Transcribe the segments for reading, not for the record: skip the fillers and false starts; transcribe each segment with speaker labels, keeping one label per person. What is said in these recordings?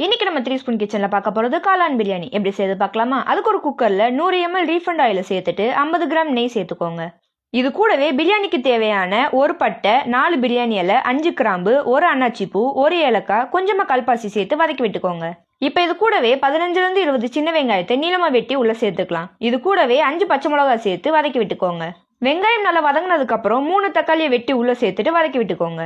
Speaker 1: இன்னைக்கு நம்ம 3 ஸ்பூன் கிச்சன்ல பார்க்க போறது காளான் பிரியாணி எப்படி செய்து பார்க்கலாமா? அதுக்கு ஒரு குக்கர்ல 100 ml ரீஃபண்ட் ஆயில சேர்த்துட்டு 50 கிராம் நெய் சேர்த்துக்கோங்க. இது கூடவே பிரியாணிக்கு தேவையான ஒரு பட்டை, 4 பிரியாணி இலை, 5 கிராம்பு, ஒரு அன்னாச்சி பூ, ஒரு ஏலக்காய், கொஞ்சமா கல்பாசி சேர்த்து வதக்கி விட்டுக்கோங்க. இப்ப இது கூடவே 15 to 20 சின்ன வெங்காயத்தை நீளமா வெட்டி உள்ள சேர்த்துக்கலாம். இது கூடவே 5 பச்சை மிளகாய் சேர்த்து வதக்கி விட்டுக்கோங்க. வெங்காயம் நல்லா வதங்கினதுக்கு அப்புறம் 3 தக்காளியை வெட்டி உள்ள சேர்த்துட்டு வதக்கி விட்டுக்கோங்க.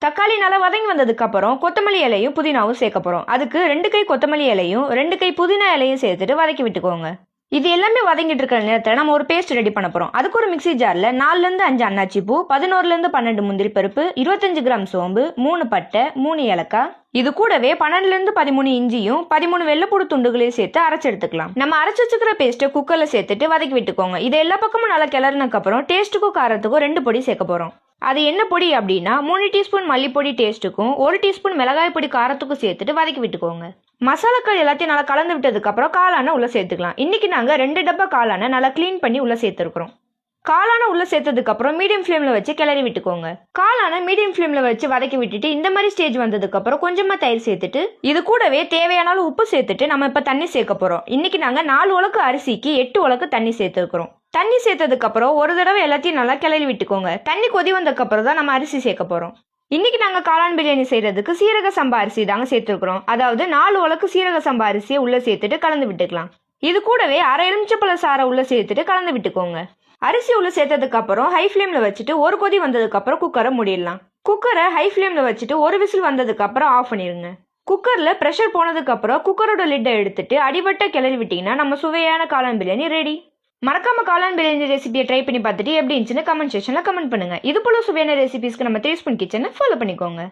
Speaker 1: தக்காளி நல்லா வதங்கி வந்ததுக்கு அப்புறம் கொத்தமல்லி இலையும் புதினாவும் சேர்க்க போறோம். அதுக்கு 2 கை கொத்தமல்லி இலையும் 2 கை புதினா இலையும் சேர்த்துட்டு வதக்கி விட்டுக்கோங்க. இது எல்லாமே வதங்கிட்டு இருக்கிற நேரத்தில் நம்ம ஒரு பேஸ்ட் ரெடி பண்ண போறோம். அதுக்கு ஒரு மிக்சி ஜார்ல 4 to 5 அன்னாச்சி பூ, 11 to 12 முந்திரி பருப்பு, 25 கிராம் சோம்பு, 3 பட்டை, 3 ஏலக்காய், இது கூடவே 12 to 13 இஞ்சியும் 13 வெள்ளைப்பூடு துண்டுகளையும் சேர்த்து அரைச்சு எடுத்துக்கலாம். நம்ம அரைச்சு வச்சுக்கிற பேஸ்ட்டை குக்கர்ல சேர்த்துட்டு வதக்கி விட்டுக்கோங்க. இது எல்லா பக்கமும் நல்லா கிளறினதுக்கு அப்புறம் டேஸ்ட்டுக்கும் காரத்துக்கும் 2 பொடி சேர்க்க போறோம். அது என்ன பொடி அப்படின்னா 3 டீஸ்பூன் மல்லிப்பொடி டேஸ்ட்டுக்கும் 1 டீஸ்பூன் மிளகாய் பொடி காரத்துக்கும் சேர்த்துட்டு வதக்கி விட்டுக்கோங்க. மசாலாக்கள் எல்லாத்தையும் நல்லா கலந்து விட்டதுக்கு அப்புறம் காளான உள்ள சேர்த்துக்கலாம். இன்னைக்கு நாங்க 2 டப்பா காளான நல்லா கிளீன் பண்ணி உள்ள சேர்த்துருக்கிறோம். காளான உள்ள சேர்த்ததுக்கு அப்புறம் மீடியம் ஃப்ளேம்ல வச்சு கிளறி விட்டுக்கோங்க. காளான மீடியம் ஃப்ளேம்ல வச்சு வதக்கி விட்டுட்டு இந்த மாதிரி ஸ்டேஜ் வந்ததுக்கு அப்புறம் கொஞ்சமா தயிர் சேர்த்துட்டு இது கூடவே தேவையான உப்பு சேர்த்துட்டு நம்ம இப்ப தண்ணி சேர்க்க போறோம். இன்னைக்கு நாங்க 4 உலக்கு அரிசிக்கு 8 உலக்கு தண்ணி சேர்த்துருக்கிறோம். தண்ணி சேர்த்ததுக்கு அப்புறம் ஒரு தடவை எல்லாத்தையும் நல்லா கிளறி விட்டுக்கோங்க. தண்ணி கொதி வந்ததுக்கு அப்புறம் தான் நம்ம அரிசி சேர்க்க போறோம். இன்னைக்கு நாங்க காளான் பிரியாணி செய்யறதுக்கு சீரக சம்பா அரிசி தாங்க சேர்த்துருக்கிறோம். அதாவது 4 உலக்கு சீரக சம்பா அரிசியை உள்ள சேர்த்துட்டு கலந்து விட்டுக்கலாம். இது கூடவே அரை எலுமிச்சப்பழ சாறை உள்ள சேர்த்துட்டு கலந்து விட்டுக்கோங்க. அரிசி உள்ள சேர்த்ததுக்கு அப்புறம் ஹை ஃப்ளேம்ல வச்சுட்டு ஒரு கொதி வந்ததுக்கு அப்புறம் குக்கரை மூடிடலாம். குக்கரை ஹை ஃப்ளேம்ல வச்சுட்டு ஒரு விசில் வந்ததுக்கு அப்புறம் ஆஃப் பண்ணிருங்க. குக்கர்ல பிரஷர் போனதுக்கு அப்புறம் குக்கரோட லிட்டை எடுத்துட்டு அடிவட்ட கிளறி விட்டீங்கன்னா நம்ம சுவையான காளான் பிரியாணி ரெடி. மறக்காம காளான் பிரியாணி ரெசிபியை ட்ரை பண்ணி பார்த்துட்டு எப்படி இருந்துச்சுன்னு கமெண்ட் செக்ஷன்ல கமெண்ட் பண்ணுங்க. இது போல சுவையான ரெசிபிஸ்க்கு நம்ம 3 ஸ்பூன் கிச்சனை ஃபாலோ பண்ணிக்கோங்க.